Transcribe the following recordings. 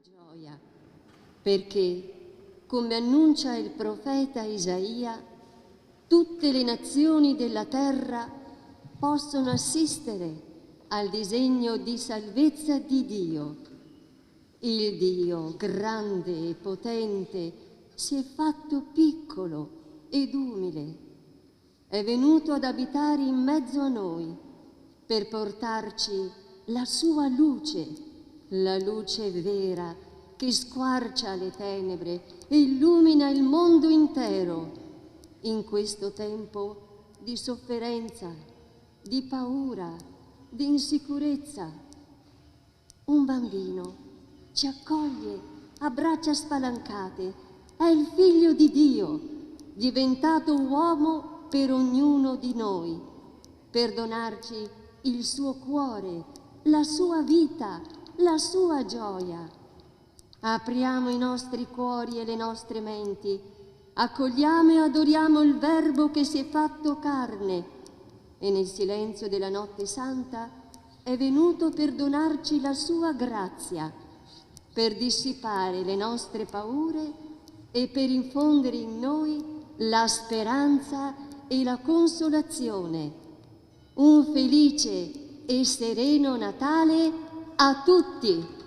gioia, perché, come annuncia il profeta Isaia, tutte le nazioni della terra possono assistere al disegno di salvezza di Dio. Il Dio grande e potente si è fatto piccolo ed umile. È venuto ad abitare in mezzo a noi per portarci la sua luce, la luce vera che squarcia le tenebre e illumina il mondo intero in questo tempo di sofferenza, di paura, di insicurezza. Un bambino ci accoglie a braccia spalancate, è il Figlio di Dio, diventato uomo per ognuno di noi, per donarci il suo cuore, la sua vita, la sua gioia. Apriamo i nostri cuori e le nostre menti, accogliamo e adoriamo il Verbo che si è fatto carne e nel silenzio della notte santa è venuto per donarci la sua grazia, per dissipare le nostre paure e per infondere in noi la speranza e la consolazione. Un felice e sereno Natale a tutti!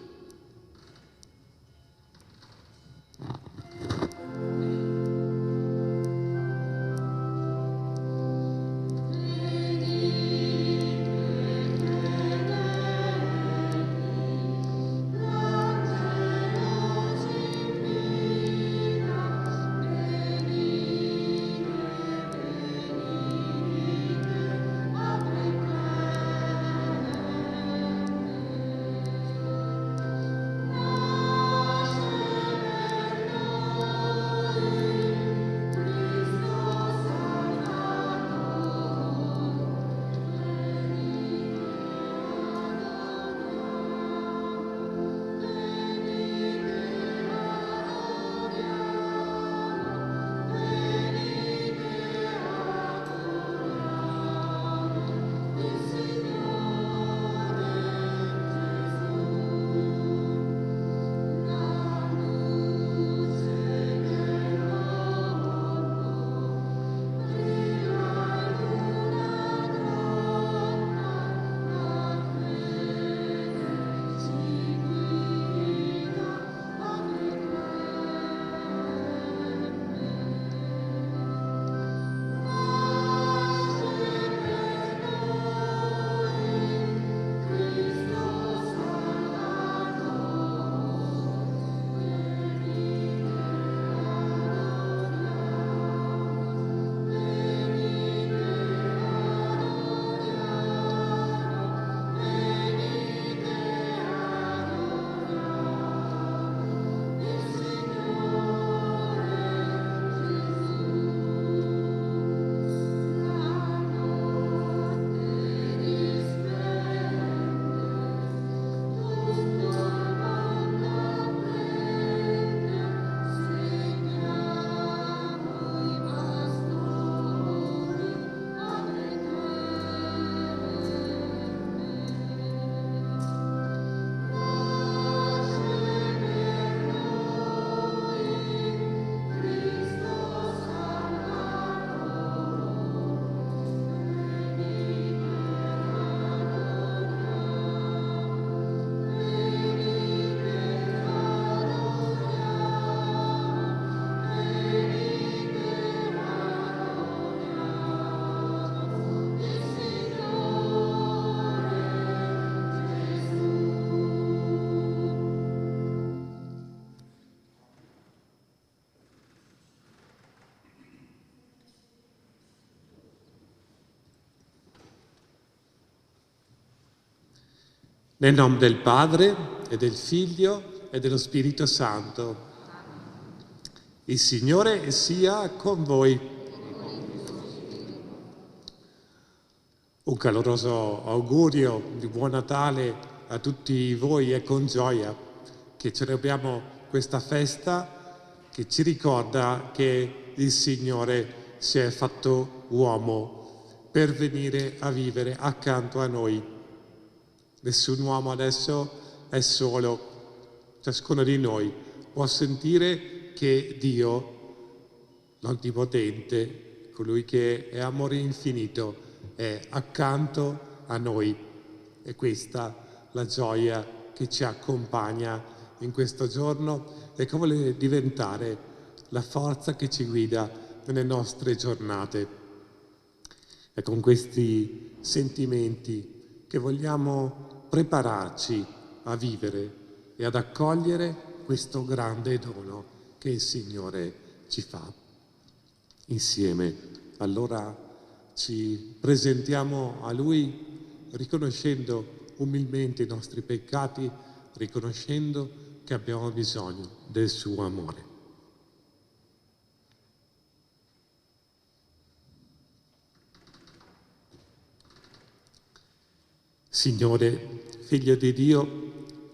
Nel nome del Padre e del Figlio e dello Spirito Santo. Il Signore sia con voi. Un caloroso augurio di buon Natale a tutti voi. È con gioia che celebriamo questa festa che ci ricorda che il Signore si è fatto uomo per venire a vivere accanto a noi. Nessun uomo adesso è solo, ciascuno di noi può sentire che Dio, l'Onnipotente, colui che è amore infinito, è accanto a noi. E questa la gioia che ci accompagna in questo giorno e che vuole diventare la forza che ci guida nelle nostre giornate. È con questi sentimenti che vogliamo prepararci a vivere e ad accogliere questo grande dono che il Signore ci fa. Insieme, allora, ci presentiamo a Lui riconoscendo umilmente i nostri peccati, riconoscendo che abbiamo bisogno del suo amore. Signore, Figlio di Dio,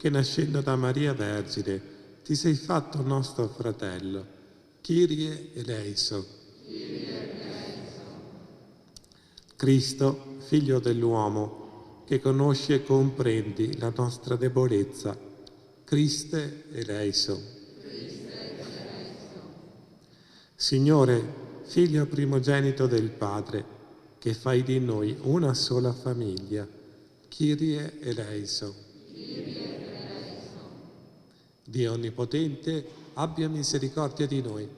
che nascendo da Maria Vergine ti sei fatto nostro fratello, Kyrie eleison. Cristo, Figlio dell'uomo, che conosci e comprendi la nostra debolezza, Christe eleison. Signore, Figlio primogenito del Padre, che fai di noi una sola famiglia, Kyrie eleison. Dio Onnipotente, abbia misericordia di noi,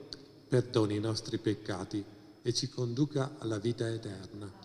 perdoni i nostri peccati e ci conduca alla vita eterna.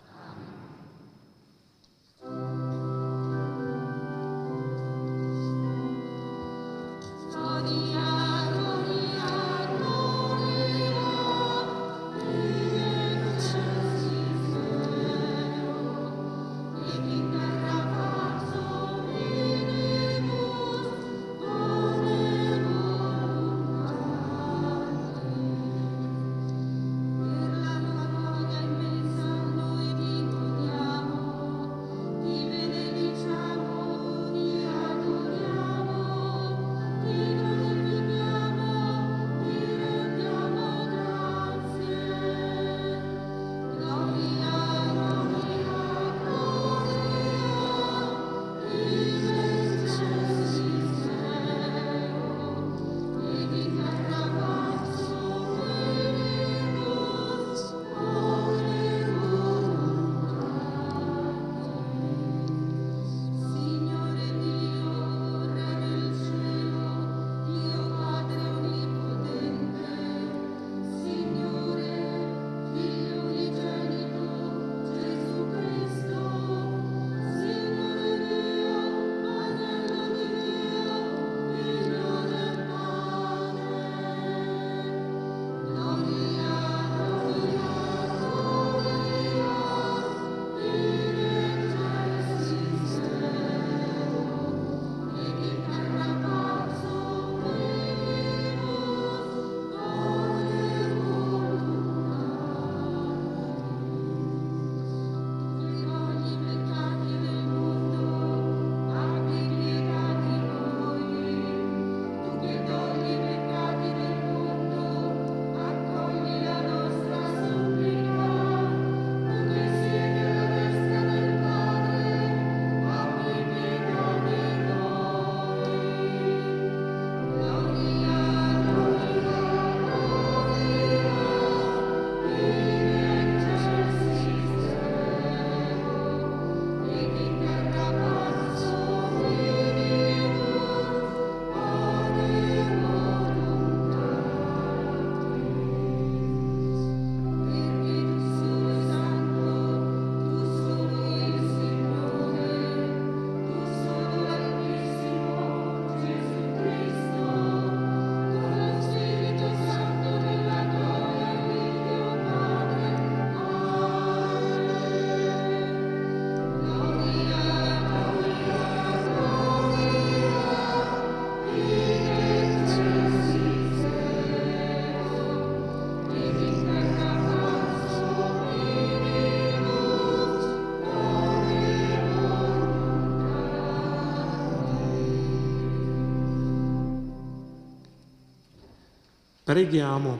Preghiamo.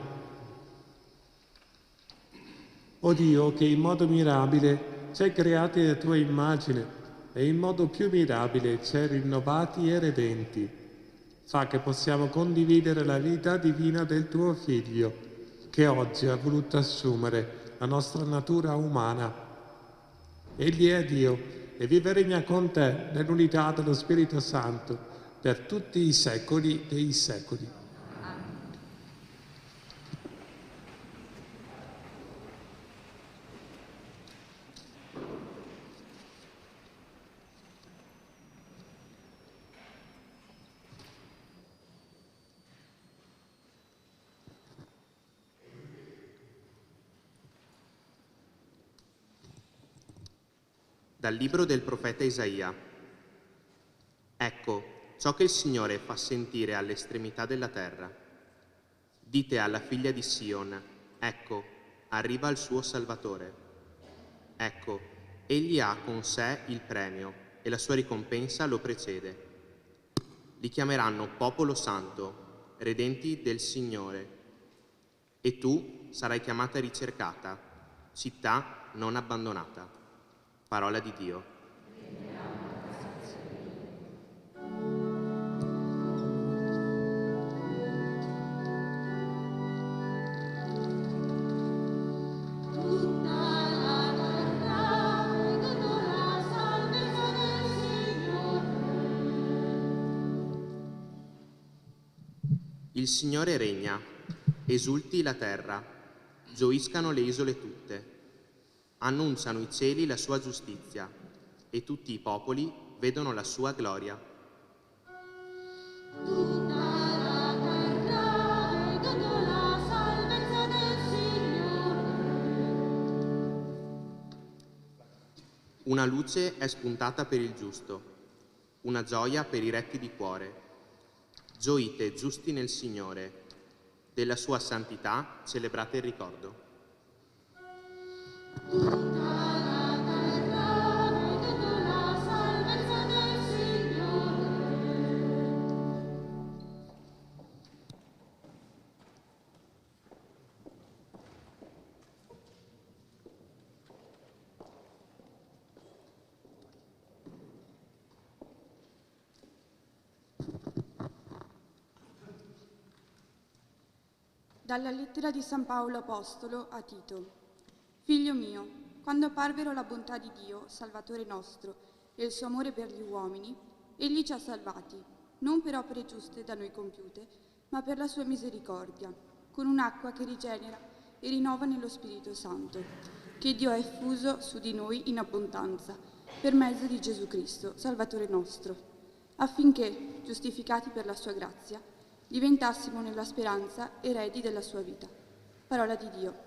O Dio, che in modo mirabile ci hai creati a tua immagine e in modo più mirabile ci hai rinnovati e redenti, fa che possiamo condividere la vita divina del tuo Figlio, che oggi ha voluto assumere la nostra natura umana. Egli è Dio e vive e regna con te nell'unità dello Spirito Santo per tutti i secoli dei secoli. Dal libro del profeta Isaia. Ecco ciò che il Signore fa sentire all'estremità della terra. Dite alla figlia di Sion, ecco, arriva il suo Salvatore. Ecco, egli ha con sé il premio e la sua ricompensa lo precede. Li chiameranno popolo santo, redenti del Signore. E tu sarai chiamata ricercata, città non abbandonata. Parola di Dio. Il Signore regna, esulti la terra, gioiscano le isole tutte. Annunciano i cieli la sua giustizia e tutti i popoli vedono la sua gloria. Tutta la terra vedono la salvezza del Signore. Una luce è spuntata per il giusto, una gioia per i retti di cuore. Gioite giusti nel Signore, della sua santità celebrate il ricordo. Tutta la terra vedono la salvezza del Signore. Dalla lettera di San Paolo Apostolo a Tito. Figlio mio, quando apparvero la bontà di Dio, Salvatore nostro, e il suo amore per gli uomini, egli ci ha salvati, non per opere giuste da noi compiute, ma per la sua misericordia, con un'acqua che rigenera e rinnova nello Spirito Santo, che Dio ha effuso su di noi in abbondanza, per mezzo di Gesù Cristo, Salvatore nostro, affinché, giustificati per la sua grazia, diventassimo nella speranza eredi della sua vita. Parola di Dio.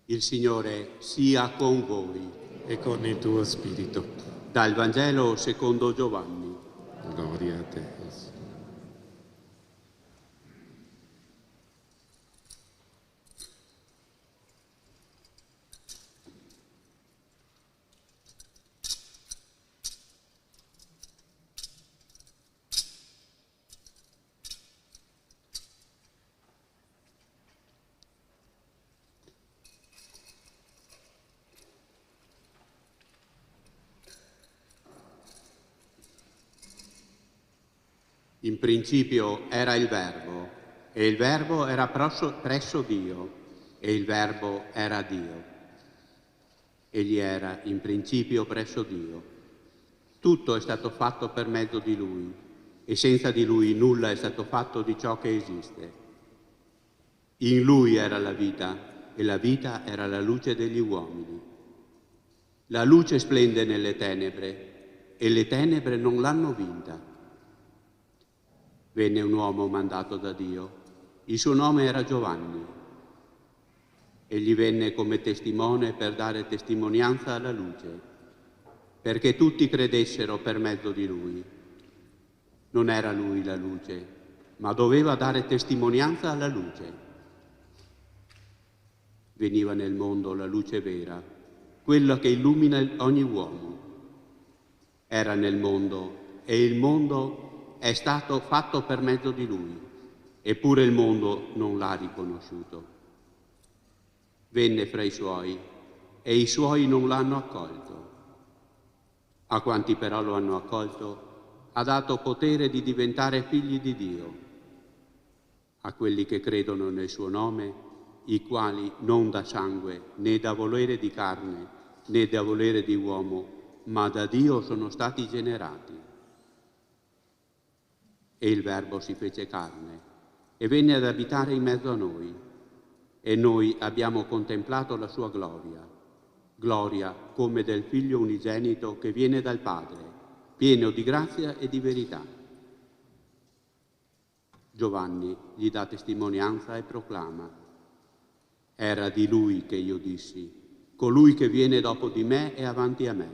Il Signore sia con voi. E con il tuo spirito. Dal Vangelo secondo Giovanni. Gloria a te. In principio era il Verbo, e il Verbo era presso Dio, e il Verbo era Dio. Egli era in principio presso Dio. Tutto è stato fatto per mezzo di Lui, e senza di Lui nulla è stato fatto di ciò che esiste. In Lui era la vita, e la vita era la luce degli uomini. La luce splende nelle tenebre, e le tenebre non l'hanno vinta. Venne un uomo mandato da Dio, il suo nome era Giovanni. Egli venne come testimone per dare testimonianza alla luce, perché tutti credessero per mezzo di lui. Non era lui la luce, ma doveva dare testimonianza alla luce. Veniva nel mondo la luce vera, quella che illumina ogni uomo. Era nel mondo e il mondo è stato fatto per mezzo di lui, eppure il mondo non l'ha riconosciuto. Venne fra i suoi e i suoi non l'hanno accolto. A quanti però lo hanno accolto ha dato potere di diventare figli di Dio, a quelli che credono nel suo nome, i quali non da sangue, né da volere di carne, né da volere di uomo, ma da Dio sono stati generati. E il Verbo si fece carne e venne ad abitare in mezzo a noi, e noi abbiamo contemplato la sua gloria, gloria come del Figlio unigenito che viene dal Padre, pieno di grazia e di verità. Giovanni gli dà testimonianza e proclama: era di lui che io dissi, colui che viene dopo di me è avanti a me,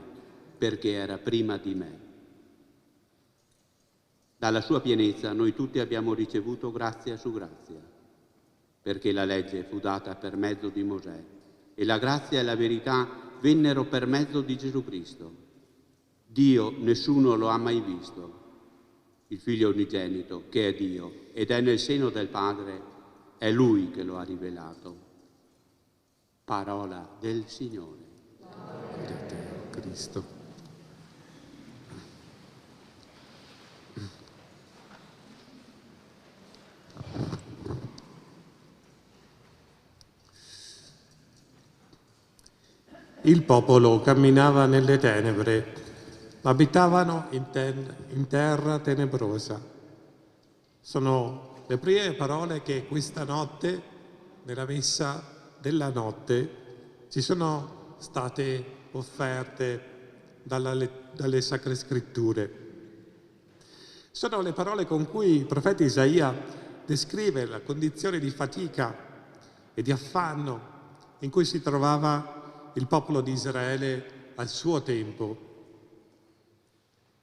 perché era prima di me. Dalla sua pienezza noi tutti abbiamo ricevuto grazia su grazia, perché la legge fu data per mezzo di Mosè e la grazia e la verità vennero per mezzo di Gesù Cristo. Dio nessuno lo ha mai visto. Il Figlio unigenito, che è Dio ed è nel seno del Padre, è Lui che lo ha rivelato. Parola del Signore. Gloria a te, Cristo. Il popolo camminava nelle tenebre, abitavano in terra tenebrosa. Sono le prime parole che questa notte, nella messa della notte, ci sono state offerte dalle Sacre Scritture. Sono le parole con cui il profeta Isaia descrive la condizione di fatica e di affanno in cui si trovava il popolo di Israele al suo tempo.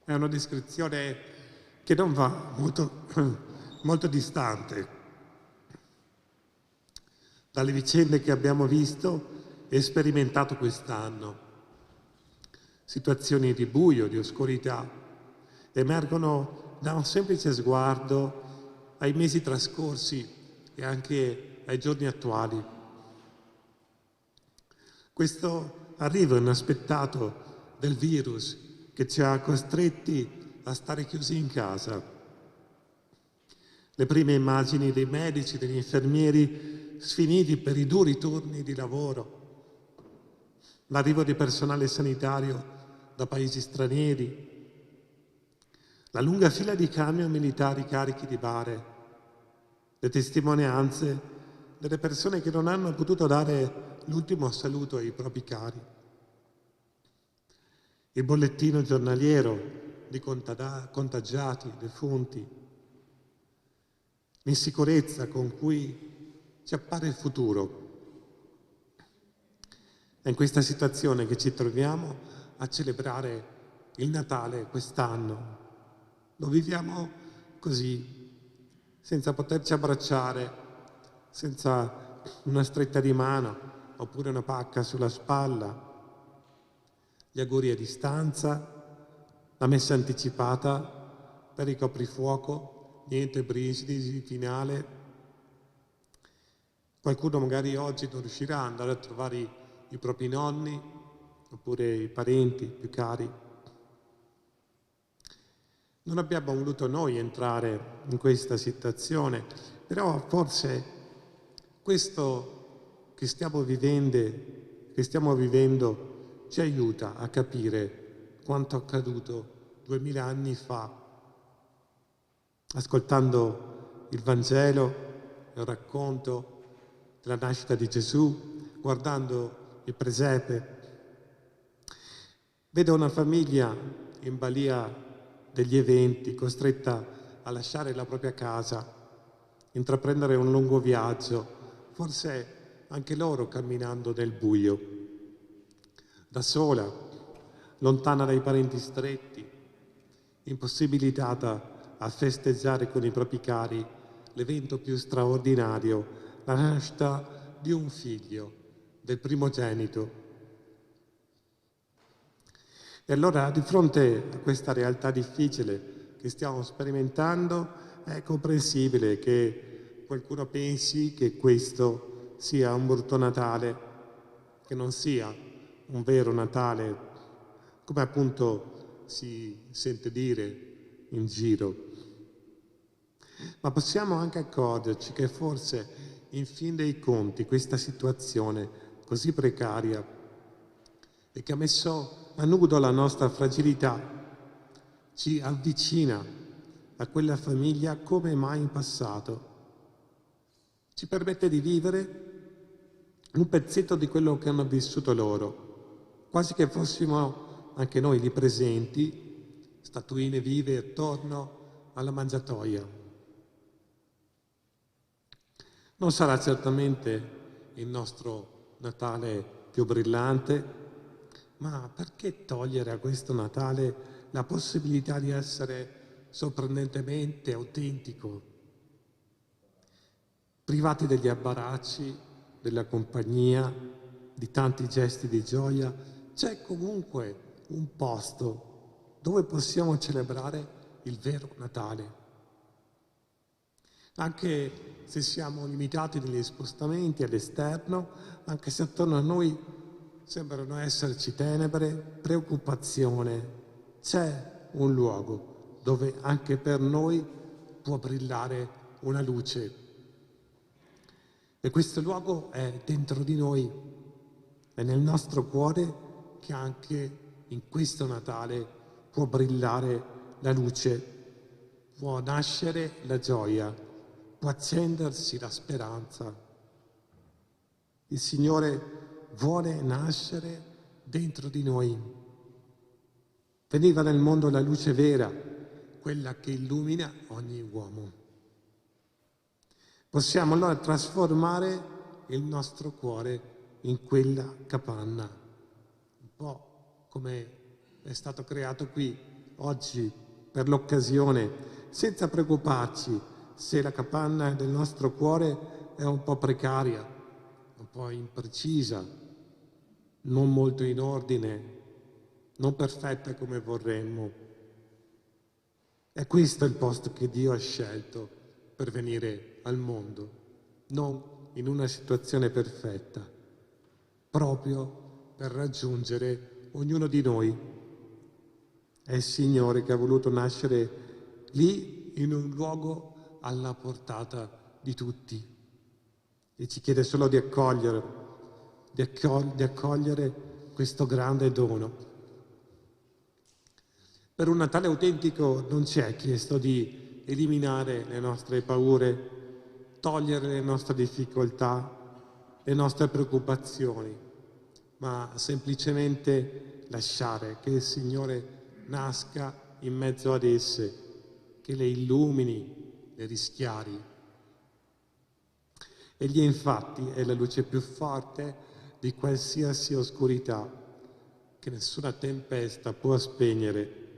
È una descrizione che non va molto distante dalle vicende che abbiamo visto e sperimentato quest'anno. Situazioni di buio, di oscurità, emergono da un semplice sguardo ai mesi trascorsi e anche ai giorni attuali. Questo arrivo inaspettato del virus che ci ha costretti a stare chiusi in casa. Le prime immagini dei medici, degli infermieri sfiniti per i duri turni di lavoro, l'arrivo di personale sanitario da paesi stranieri, la lunga fila di camion militari carichi di bare, le testimonianze delle persone che non hanno potuto dare l'ultimo saluto ai propri cari. Il bollettino giornaliero di contagiati, defunti, l'insicurezza con cui ci appare il futuro. È in questa situazione che ci troviamo a celebrare il Natale quest'anno. Lo viviamo così, senza poterci abbracciare, senza una stretta di mano oppure una pacca sulla spalla, gli auguri a distanza, la messa anticipata per il coprifuoco, niente brindisi finale. Qualcuno magari oggi non riuscirà ad andare a trovare i propri nonni oppure i parenti più cari. Non abbiamo voluto noi entrare in questa situazione, però forse questo che stiamo vivendo ci aiuta a capire quanto accaduto 2000 anni fa, ascoltando il Vangelo, il racconto della nascita di Gesù, guardando il presepe. Vedo una famiglia in balia degli eventi, costretta a lasciare la propria casa, intraprendere un lungo viaggio, forse anche loro camminando nel buio, da sola, lontana dai parenti stretti, impossibilitata a festeggiare con i propri cari l'evento più straordinario, la nascita di un figlio, del primogenito. E allora, di fronte a questa realtà difficile che stiamo sperimentando, è comprensibile che qualcuno pensi che questo sia un brutto Natale, che non sia un vero Natale, come appunto si sente dire in giro. Ma possiamo anche accorgerci che forse, in fin dei conti, questa situazione così precaria e che ha messo a nudo la nostra fragilità ci avvicina a quella famiglia come mai in passato. Ci permette di vivere un pezzetto di quello che hanno vissuto loro, quasi che fossimo anche noi lì presenti, statuine vive attorno alla mangiatoia. Non sarà certamente il nostro Natale più brillante, ma perché togliere a questo Natale la possibilità di essere sorprendentemente autentico? Privati degli abbracci, della compagnia, di tanti gesti di gioia, c'è comunque un posto dove possiamo celebrare il vero Natale. Anche se siamo limitati negli spostamenti all'esterno, anche se attorno a noi sembrano esserci tenebre, preoccupazione, c'è un luogo dove anche per noi può brillare una luce. E questo luogo è dentro di noi, è nel nostro cuore che anche in questo Natale può brillare la luce, può nascere la gioia, può accendersi la speranza. Il Signore vuole nascere dentro di noi. Veniva nel mondo la luce vera, quella che illumina ogni uomo. Possiamo allora trasformare il nostro cuore in quella capanna, un po' come è stato creato qui oggi per l'occasione, senza preoccuparci se la capanna del nostro cuore è un po' precaria, un po' imprecisa, non molto in ordine, non perfetta come vorremmo. È questo il posto che Dio ha scelto per venire al mondo, non in una situazione perfetta, proprio per raggiungere ognuno di noi. È il Signore che ha voluto nascere lì in un luogo alla portata di tutti e ci chiede solo di accogliere questo grande dono. Per un Natale autentico non ci è chiesto di eliminare le nostre paure, togliere le nostre difficoltà, le nostre preoccupazioni, ma semplicemente lasciare che il Signore nasca in mezzo ad esse, che le illumini, le rischiari. Egli infatti è la luce più forte di qualsiasi oscurità che nessuna tempesta può spegnere.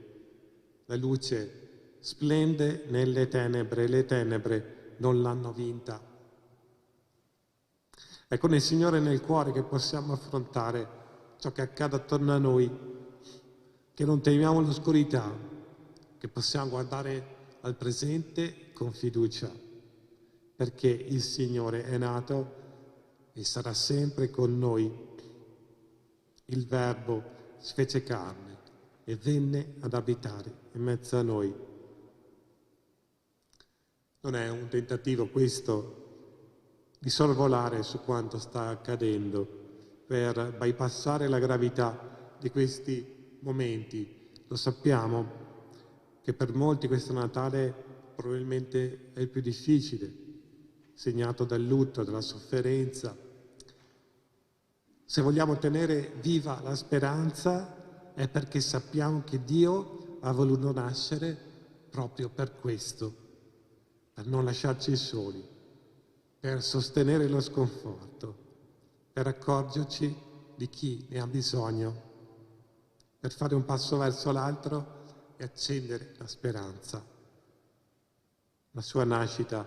La luce splende nelle tenebre, le tenebre non l'hanno vinta. È con il Signore nel cuore che possiamo affrontare ciò che accade attorno a noi, che non temiamo l'oscurità, che possiamo guardare al presente con fiducia, perché il Signore è nato e sarà sempre con noi. Il Verbo si fece carne e venne ad abitare in mezzo a noi. Non è un tentativo questo di sorvolare su quanto sta accadendo per bypassare la gravità di questi momenti. Lo sappiamo che per molti questo Natale probabilmente è il più difficile, segnato dal lutto, dalla sofferenza. Se vogliamo tenere viva la speranza è perché sappiamo che Dio ha voluto nascere proprio per questo, per non lasciarci soli, per sostenere lo sconforto, per accorgerci di chi ne ha bisogno, per fare un passo verso l'altro e accendere la speranza. La sua nascita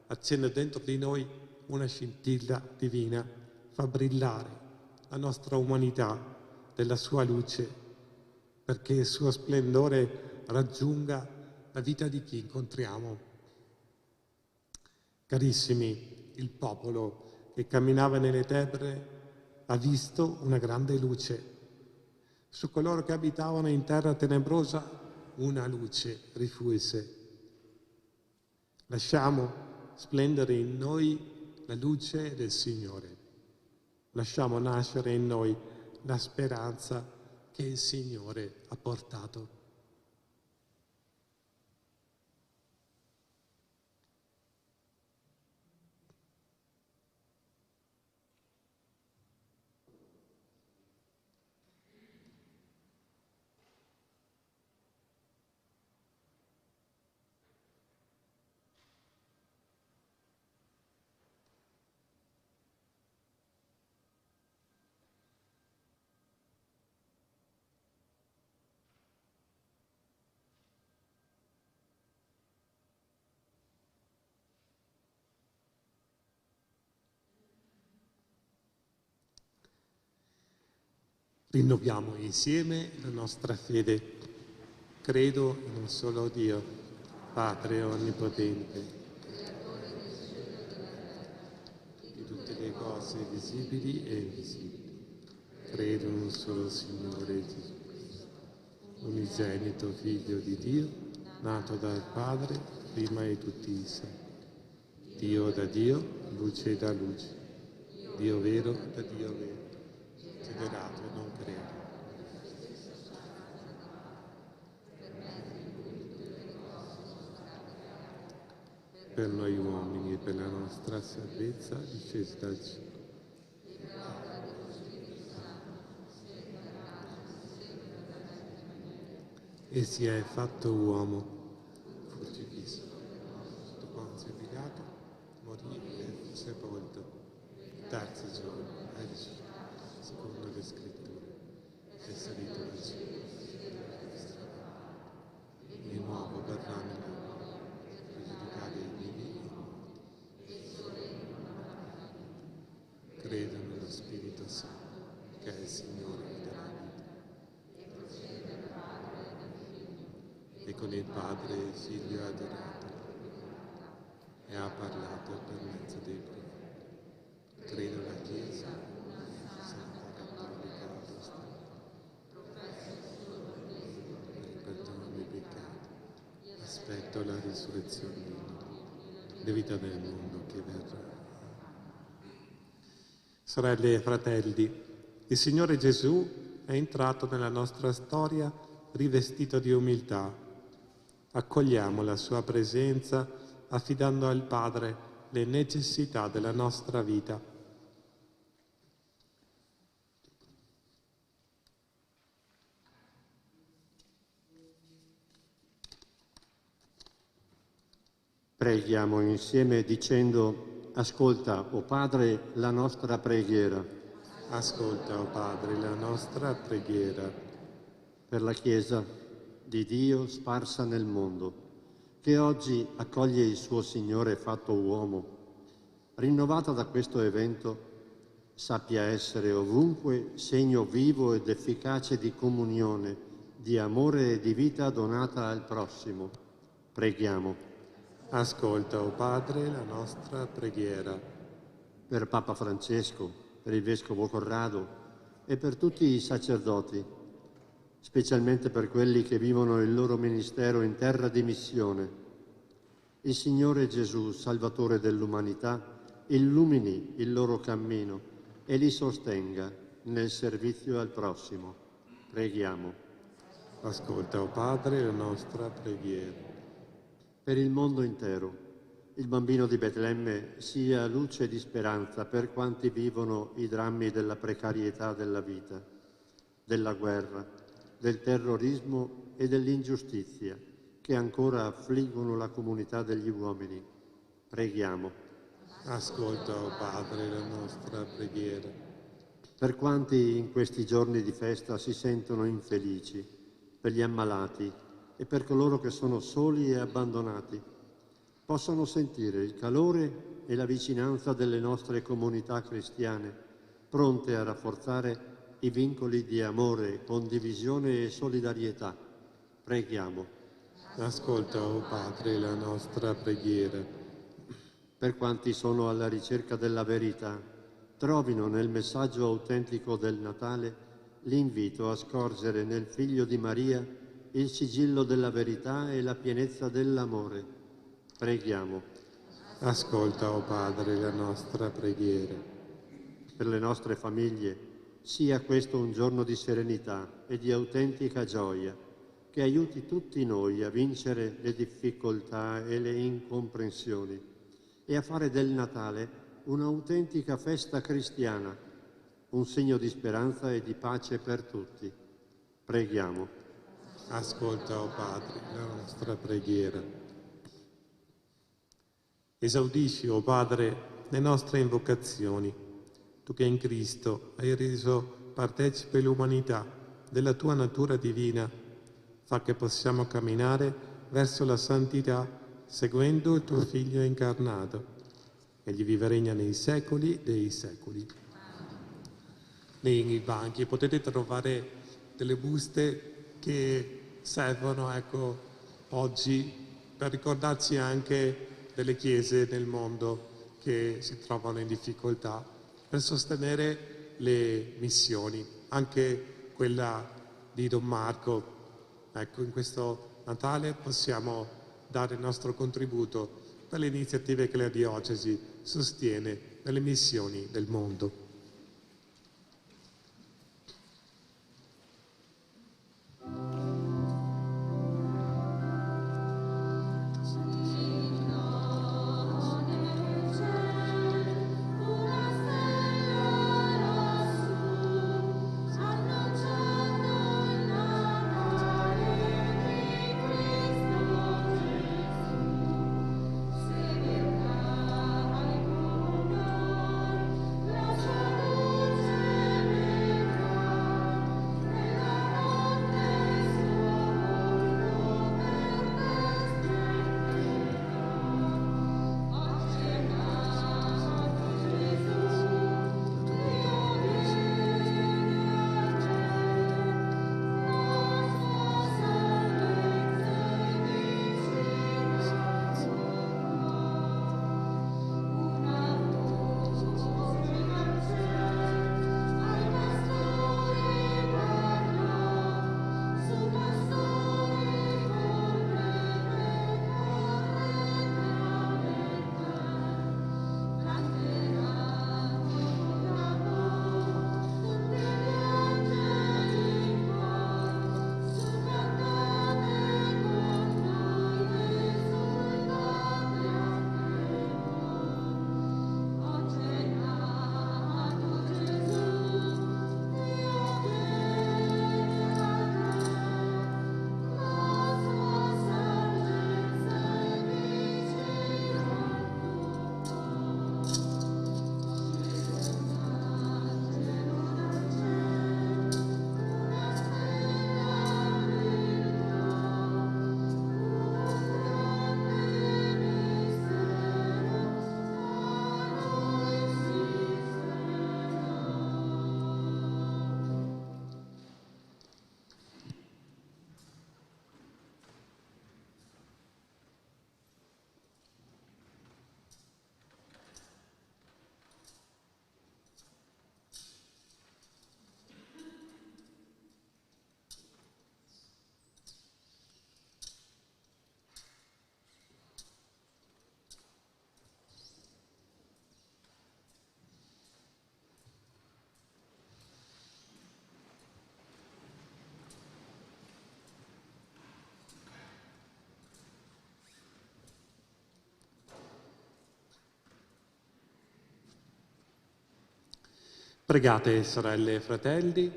accende dentro di noi una scintilla divina, fa brillare la nostra umanità della sua luce, perché il suo splendore raggiunga la vita di chi incontriamo. Carissimi, il popolo che camminava nelle tenebre ha visto una grande luce. Su coloro che abitavano in terra tenebrosa una luce rifulse. Lasciamo splendere in noi la luce del Signore. Lasciamo nascere in noi la speranza che il Signore ha portato. Rinnoviamo insieme la nostra fede. Credo in un solo Dio, Padre Onnipotente, di tutte le cose visibili e invisibili. Credo in un solo Signore Gesù Cristo, unigenito Figlio di Dio, nato dal Padre prima di tutti i santi. Dio da Dio, luce da luce, Dio vero da Dio vero, generato e non creato. Per noi uomini e per la nostra salvezza discesi dal cielo. E si è fatto uomo, fu crocifisso, sotto Ponzio Pilato, morì e fu sepolto. Il terzo giorno è risuscitato, secondo le scritture, è salito al cielo. Di nuovo verrà nella gloria per giudicare i vivi e i morti. Credo nello Spirito Santo, che è il Signore della vita, e con il Padre e il Figlio adorato, e ha parlato per mezzo dei profeti. Credo alla Chiesa, Santa Cattolica Apostolica, per il perdono dei peccati. Aspetto la risurrezione dei morti, la vita del mondo che verrà. Sorelle e fratelli, il Signore Gesù è entrato nella nostra storia rivestito di umiltà. Accogliamo la sua presenza affidando al Padre le necessità della nostra vita. Preghiamo insieme dicendo: ascolta, o Padre, la nostra preghiera. Ascolta, o Padre, la nostra preghiera. Per la Chiesa di Dio sparsa nel mondo, che oggi accoglie il suo Signore fatto uomo, rinnovata da questo evento, sappia essere ovunque segno vivo ed efficace di comunione, di amore e di vita donata al prossimo. Preghiamo. Ascolta, o Padre, la nostra preghiera. Per Papa Francesco, per il Vescovo Corrado e per tutti i sacerdoti, specialmente per quelli che vivono il loro ministero in terra di missione, Il Signore Gesù, Salvatore dell'umanità, illumini il loro cammino e li sostenga nel servizio al prossimo. Preghiamo. Ascolta, o Padre, la nostra preghiera. Per il mondo intero, il bambino di Betlemme sia luce di speranza per quanti vivono i drammi della precarietà della vita, della guerra, del terrorismo e dell'ingiustizia che ancora affliggono la comunità degli uomini. Preghiamo. Ascolta, o Padre, la nostra preghiera. Per quanti in questi giorni di festa si sentono infelici, per gli ammalati e per coloro che sono soli e abbandonati, possano sentire il calore e la vicinanza delle nostre comunità cristiane, pronte a rafforzare i vincoli di amore, condivisione e solidarietà. Preghiamo. Ascolta, o Padre, la nostra preghiera. Per quanti sono alla ricerca della verità, trovino nel messaggio autentico del Natale l'invito a scorgere nel Figlio di Maria il sigillo della verità e la pienezza dell'amore. Preghiamo. Ascolta, o Padre, la nostra preghiera. Per le nostre famiglie sia questo un giorno di serenità e di autentica gioia, che aiuti tutti noi a vincere le difficoltà e le incomprensioni e a fare del Natale un'autentica festa cristiana, un segno di speranza e di pace per tutti. Preghiamo. Ascolta, o Padre, la nostra preghiera. Esaudisci, o Padre, le nostre invocazioni, tu che in Cristo hai reso partecipe l'umanità della tua natura divina, fa che possiamo camminare verso la santità seguendo il tuo Figlio incarnato. Egli vive e regna nei secoli dei secoli. Nei banchi potete trovare delle buste che servono, oggi per ricordarci anche delle chiese nel mondo che si trovano in difficoltà, per sostenere le missioni, anche quella di Don Marco. In questo Natale possiamo dare il nostro contributo per le iniziative che la Diocesi sostiene nelle missioni del mondo. Lascia Pregate, sorelle e fratelli,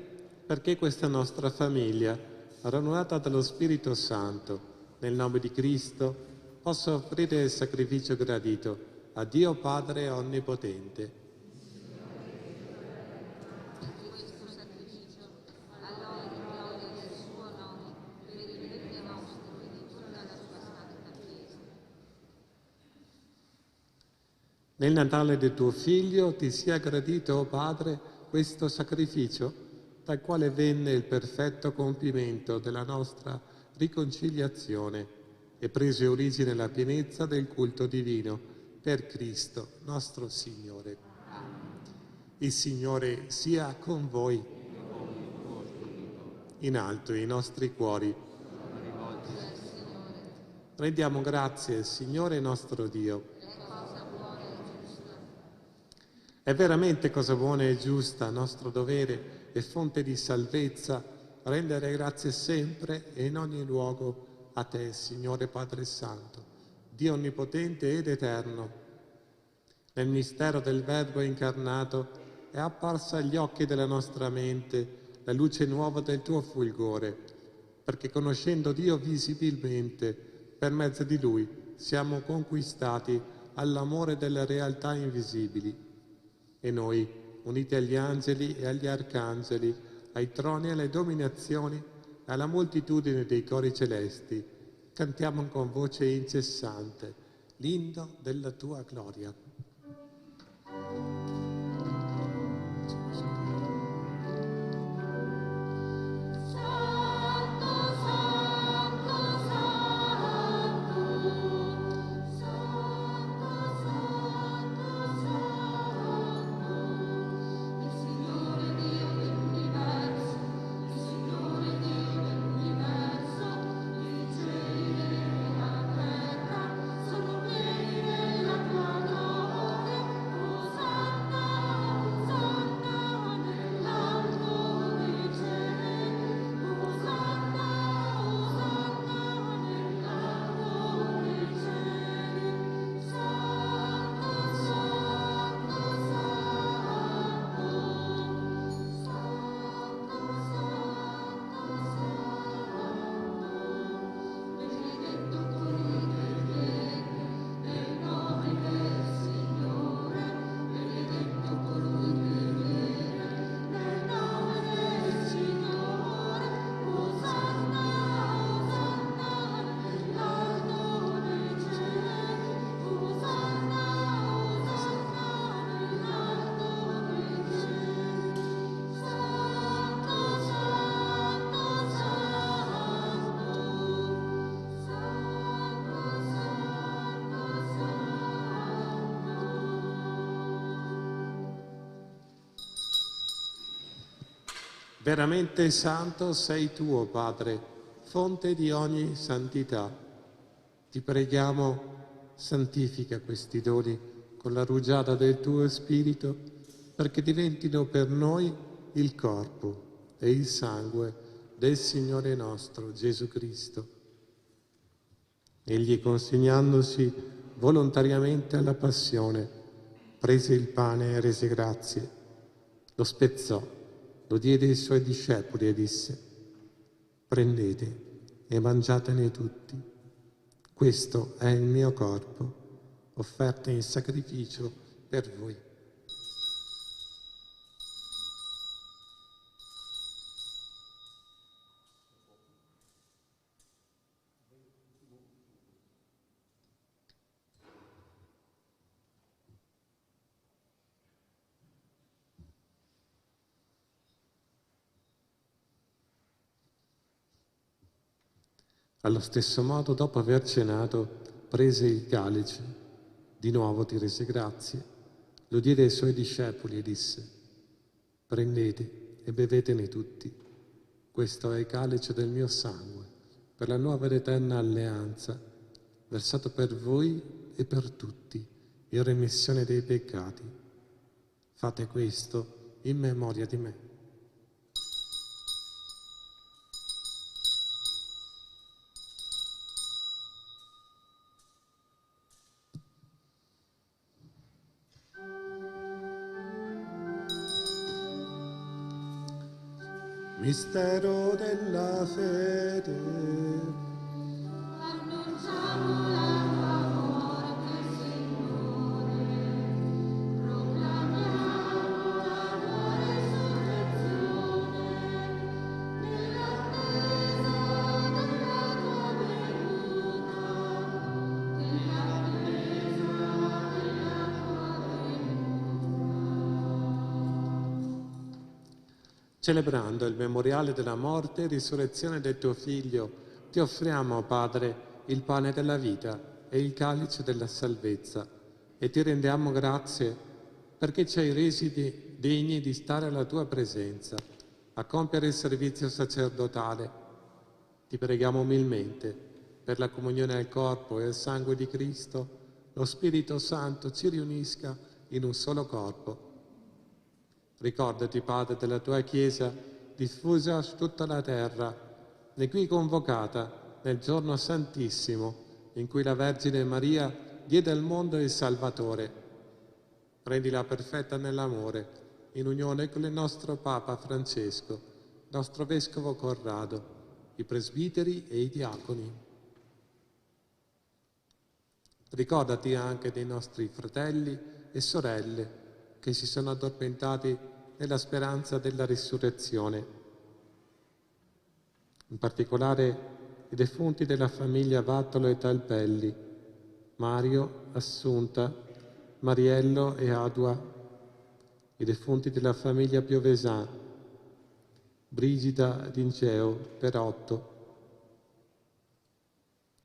perché questa nostra famiglia, radunata dallo Spirito Santo, nel nome di Cristo, possa offrire il sacrificio gradito a Dio Padre Onnipotente. Questo sacrificio all'onore e gloria del suo nome, per il bene nostro e di tutta la sua santa Chiesa. Nel Natale del tuo Figlio ti sia gradito, o Padre, questo sacrificio, dal quale venne il perfetto compimento della nostra riconciliazione e prese origine la pienezza del culto divino per Cristo nostro Signore. Il Signore sia con voi. In alto i nostri cuori. Rendiamo grazie al Signore nostro Dio. È veramente cosa buona e giusta, nostro dovere e fonte di salvezza, rendere grazie sempre e in ogni luogo a Te, Signore Padre Santo, Dio Onnipotente ed Eterno. Nel mistero del Verbo incarnato è apparsa agli occhi della nostra mente la luce nuova del Tuo fulgore, perché conoscendo Dio visibilmente, per mezzo di Lui, siamo conquistati all'amore delle realtà invisibili. E noi, uniti agli angeli e agli arcangeli, ai troni e alle dominazioni, e alla moltitudine dei cori celesti, cantiamo con voce incessante l'inno della Tua gloria. Veramente santo sei tu, o Padre, fonte di ogni santità. Ti preghiamo, santifica questi doni con la rugiada del tuo Spirito, perché diventino per noi il corpo e il sangue del Signore nostro Gesù Cristo. Egli, consegnandosi volontariamente alla passione, prese il pane e rese grazie, lo spezzò, lo diede ai suoi discepoli e disse: prendete e mangiatene tutti. Questo è il mio corpo, offerto in sacrificio per voi. Allo stesso modo, dopo aver cenato, prese il calice, di nuovo ti rese grazie, lo diede ai suoi discepoli e disse: prendete e bevetene tutti. Questo è il calice del mio sangue, per la nuova ed eterna alleanza, versato per voi e per tutti, in remissione dei peccati. Fate questo in memoria di me. Mistero della fede. Annunciamo la tua morte, Signore, proclamiamo la tua resurrezione, nell'attesa della tua venuta, nell'attesa della tua venuta. Celebrando il memoriale della morte e risurrezione del tuo Figlio, ti offriamo, Padre, il pane della vita e il calice della salvezza, e ti rendiamo grazie perché ci hai resi degni di stare alla tua presenza, a compiere il servizio sacerdotale. Ti preghiamo umilmente per la comunione al corpo e al sangue di Cristo, lo Spirito Santo ci riunisca in un solo corpo. Ricordati, Padre, della tua Chiesa diffusa su tutta la terra, e qui convocata nel giorno santissimo in cui la Vergine Maria diede al mondo il Salvatore. Rendila perfetta nell'amore, in unione con il nostro Papa Francesco, nostro Vescovo Corrado, i presbiteri e i diaconi. Ricordati anche dei nostri fratelli e sorelle che si sono addormentati nella speranza della risurrezione. In particolare i defunti della famiglia Vattolo e Talpelli, Mario, Assunta, Mariello e Adua, i defunti della famiglia Piovesan, Brigida D'Ingeo, Perotto,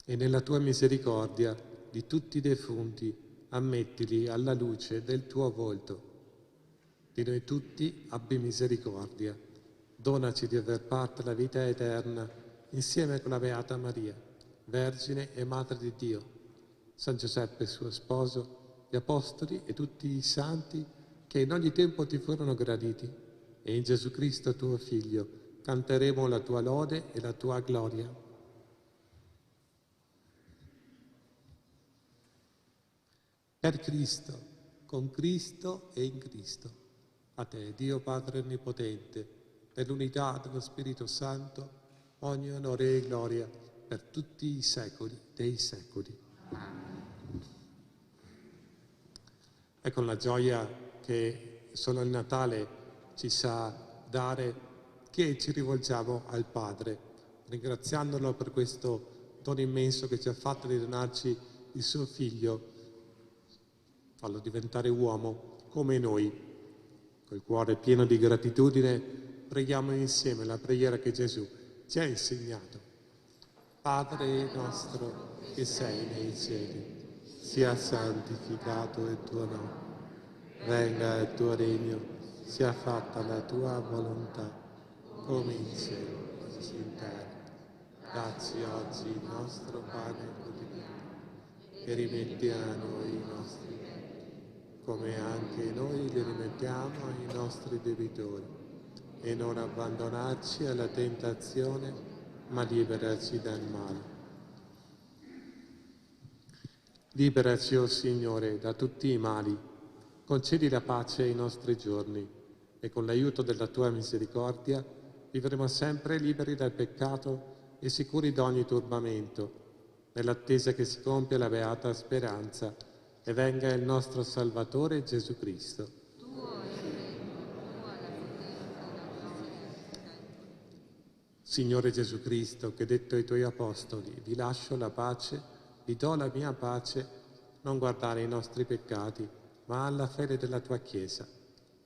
e nella tua misericordia di tutti i defunti ammettili alla luce del tuo volto. Di noi tutti abbi misericordia. Donaci di aver parte la vita eterna insieme con la Beata Maria, Vergine e Madre di Dio, San Giuseppe suo sposo, gli Apostoli e tutti i santi che in ogni tempo ti furono graditi, e in Gesù Cristo tuo Figlio canteremo la tua lode e la tua gloria. Per Cristo, con Cristo e in Cristo. A te, Dio Padre Onnipotente, nell'unità dello Spirito Santo, ogni onore e gloria per tutti i secoli dei secoli. È con la gioia che solo il Natale ci sa dare che ci rivolgiamo al Padre, ringraziandolo per questo dono immenso che ci ha fatto di donarci il suo Figlio, farlo diventare uomo come noi. Col cuore pieno di gratitudine preghiamo insieme la preghiera che Gesù ci ha insegnato. Padre nostro che sei nei cieli, sia santificato il tuo nome, venga il tuo regno, sia fatta la tua volontà, come in cielo così in terra. Dacci oggi il nostro pane quotidiano e rimetti a noi i nostri come anche noi li rimettiamo ai nostri debitori, e non abbandonarci alla tentazione, ma liberaci dal male. Liberaci, o Signore, da tutti i mali, concedi la pace ai nostri giorni, e con l'aiuto della tua misericordia vivremo sempre liberi dal peccato e sicuri da ogni turbamento, nell'attesa che si compia la beata speranza e venga il nostro Salvatore Gesù Cristo. Tuo è il regno, tua la potenza e la gloria per sempre. Signore Gesù Cristo, che detto ai tuoi apostoli, vi lascio la pace, vi do la mia pace, non guardare i nostri peccati, ma alla fede della tua Chiesa,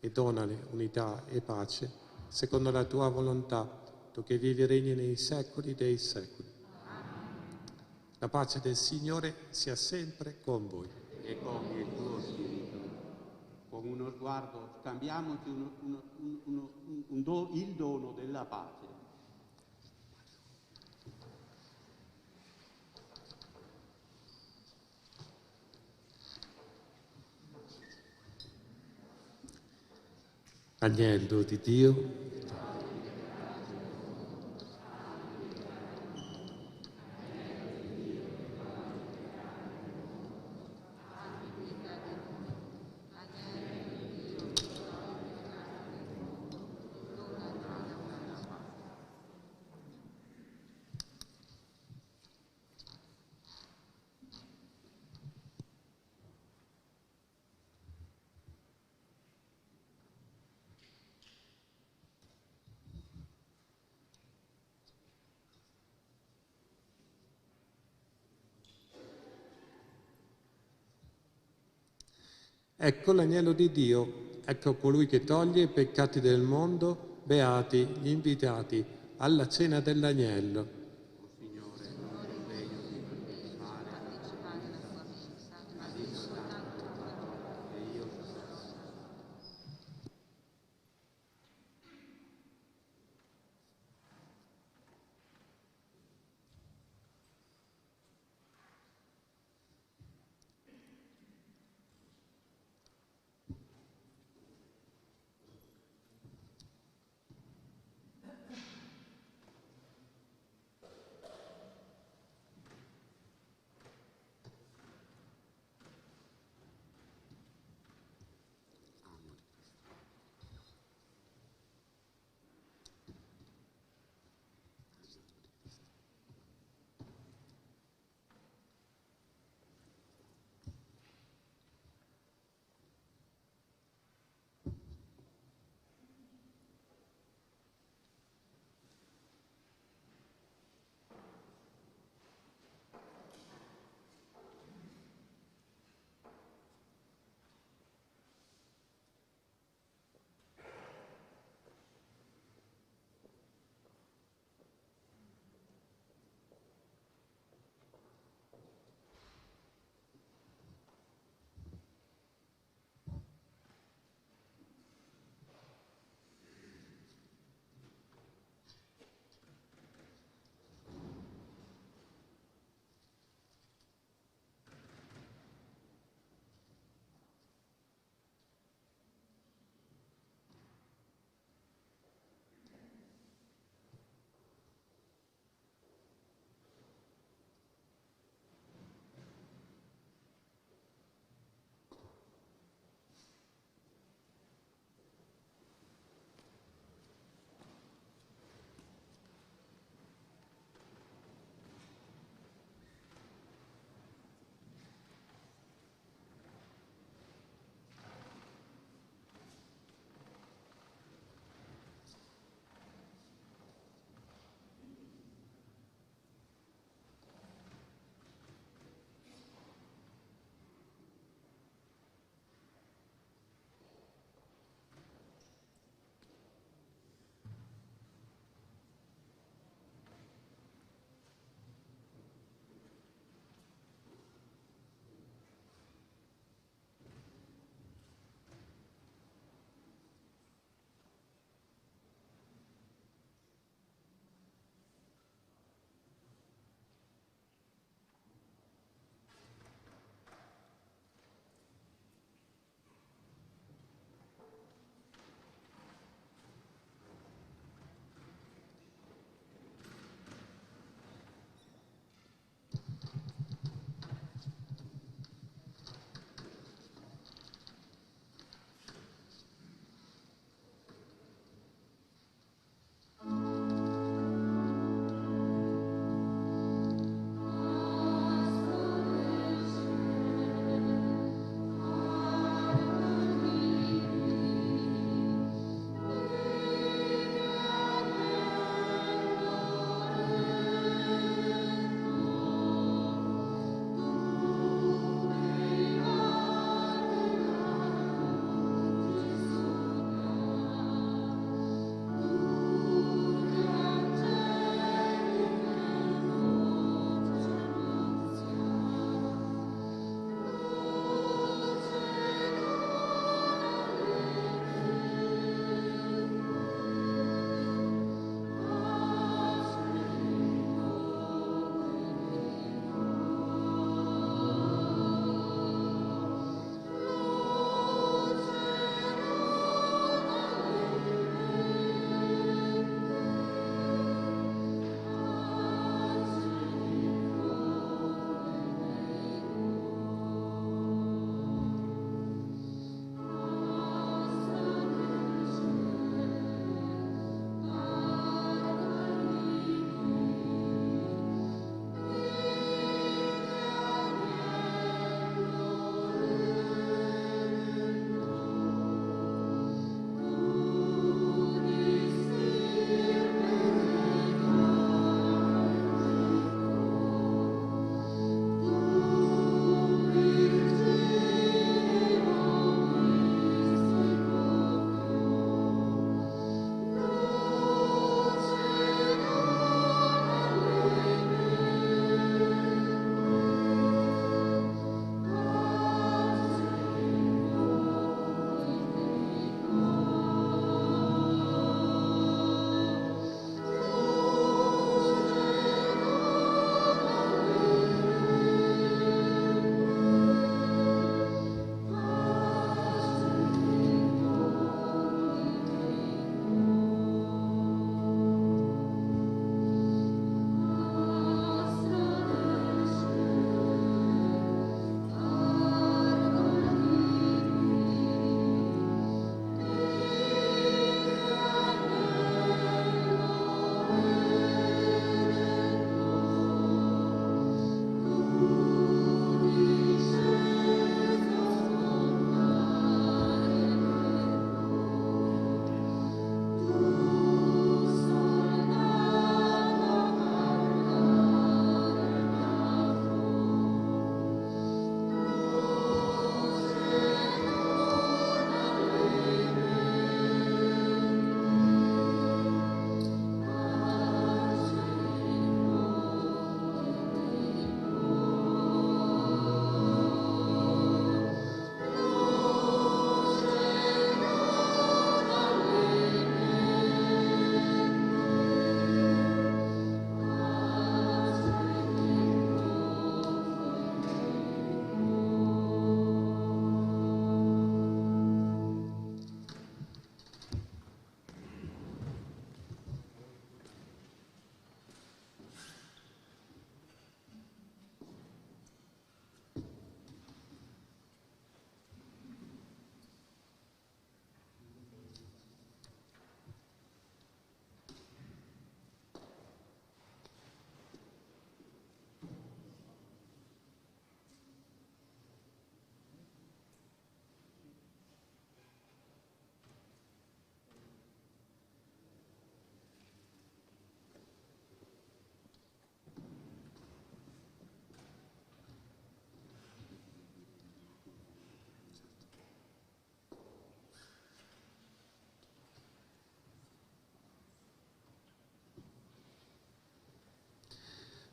e donale unità e pace, secondo la tua volontà, tu che vivi e regni nei secoli dei secoli. La pace del Signore sia sempre con voi. E con il tuo spirito. Con uno sguardo scambiamoci il dono della pace. Agnello di Dio, Ecco l'agnello di Dio, ecco colui che toglie i peccati del mondo, beati gli invitati alla cena dell'agnello.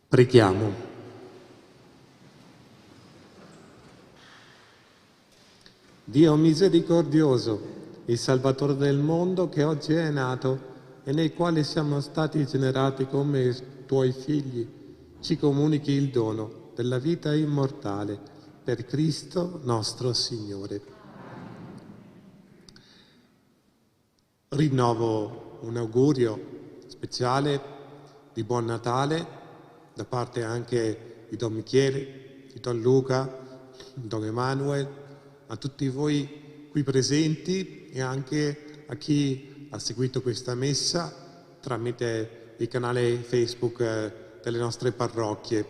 Preghiamo. Dio misericordioso, il Salvatore del mondo che oggi è nato e nel quale siamo stati generati come tuoi figli, ci comunichi il dono della vita immortale per Cristo nostro Signore. Rinnovo un augurio speciale di Buon Natale da parte anche di Don Michele, di Don Luca, di Don Emanuel, a tutti voi qui presenti e anche a chi ha seguito questa messa tramite il canale Facebook delle nostre parrocchie.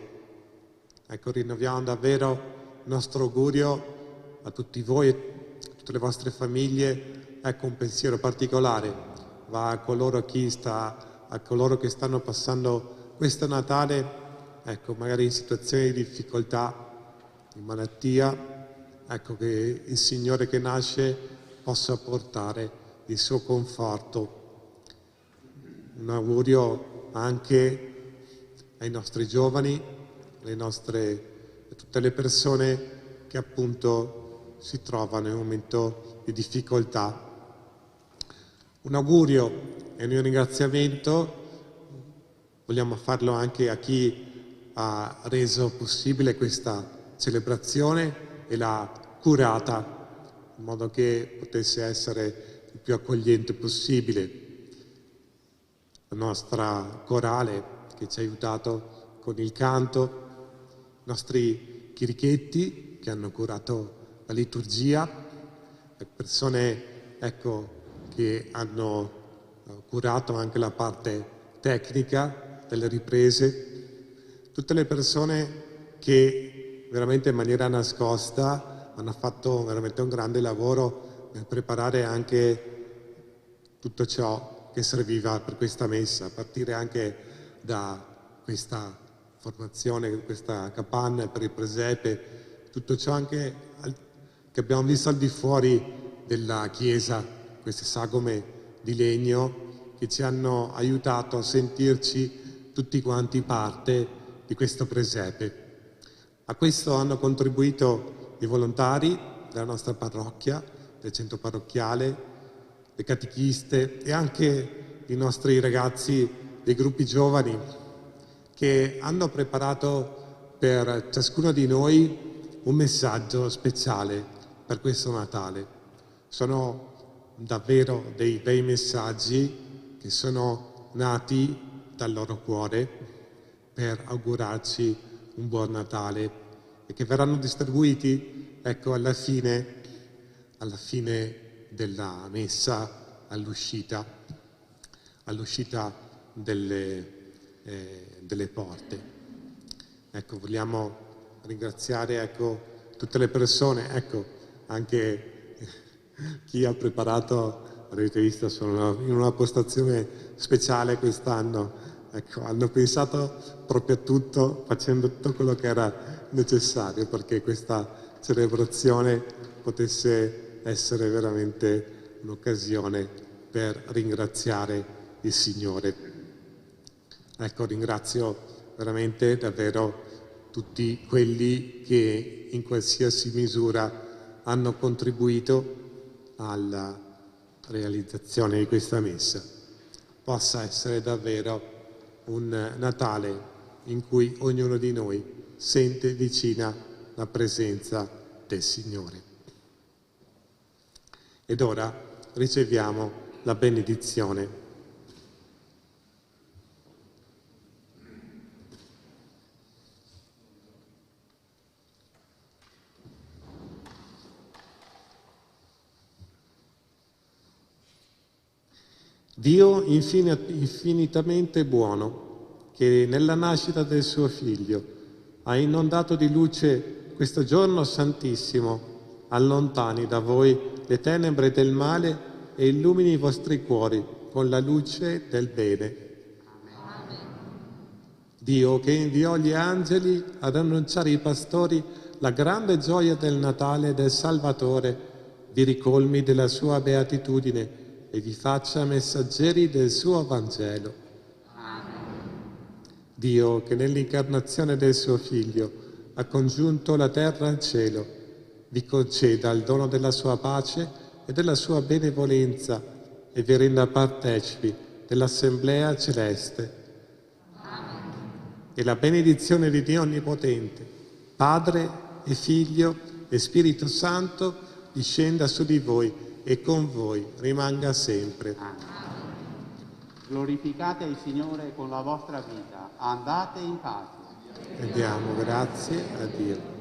Ecco, rinnoviamo davvero il nostro augurio a tutti voi e a tutte le vostre famiglie. Ecco, un pensiero particolare va a coloro che stanno passando questo Natale, ecco, magari in situazioni di difficoltà, di malattia, ecco, che il Signore che nasce possa portare il suo conforto. Un augurio anche ai nostri giovani, a tutte le persone che appunto si trovano in un momento di difficoltà. Un augurio e un ringraziamento vogliamo farlo anche a chi ha reso possibile questa celebrazione e l'ha curata in modo che potesse essere il più accogliente possibile. La nostra corale che ci ha aiutato con il canto, i nostri chirichetti che hanno curato la liturgia, le persone, ecco, che hanno curato anche la parte tecnica delle riprese, tutte le persone che veramente in maniera nascosta hanno fatto veramente un grande lavoro per preparare anche tutto ciò che serviva per questa messa, a partire anche da questa formazione, questa capanna per il presepe, tutto ciò anche che abbiamo visto al di fuori della chiesa, queste sagome di legno che ci hanno aiutato a sentirci tutti quanti parte di questo presepe. A questo hanno contribuito i volontari della nostra parrocchia, del centro parrocchiale, le catechiste e anche i nostri ragazzi dei gruppi giovani che hanno preparato per ciascuno di noi un messaggio speciale per questo Natale. Sono davvero dei bei messaggi che sono nati dal loro cuore per augurarci un buon Natale e che verranno distribuiti, ecco, alla fine della messa, all'uscita delle porte. Ecco, vogliamo ringraziare, ecco, tutte le persone, ecco, anche chi ha preparato, avete visto, sono in una postazione speciale quest'anno, ecco, hanno pensato proprio a tutto, facendo tutto quello che era necessario perché questa celebrazione potesse essere veramente un'occasione per ringraziare il Signore. Ecco, ringrazio veramente davvero tutti quelli che in qualsiasi misura hanno contribuito alla realizzazione di questa messa. Possa essere davvero un Natale in cui ognuno di noi sente vicina la presenza del Signore. Ed ora riceviamo la benedizione. Dio infinitamente buono, che nella nascita del suo Figlio ha inondato di luce questo giorno santissimo, allontani da voi le tenebre del male e illumini i vostri cuori con la luce del bene. Amen. Dio che inviò gli angeli ad annunciare ai pastori la grande gioia del Natale e del Salvatore, vi ricolmi della sua beatitudine e vi faccia messaggeri del suo Vangelo. Amen. Dio che nell'incarnazione del suo Figlio ha congiunto la terra al cielo, vi conceda il dono della sua pace e della sua benevolenza e vi renda partecipi dell'Assemblea celeste. Amen. E la benedizione di Dio Onnipotente, Padre e Figlio e Spirito Santo, discenda su di voi e con voi rimanga sempre. Amen. Glorificate il Signore con la vostra vita. Andate in pace. E diamo grazie a Dio.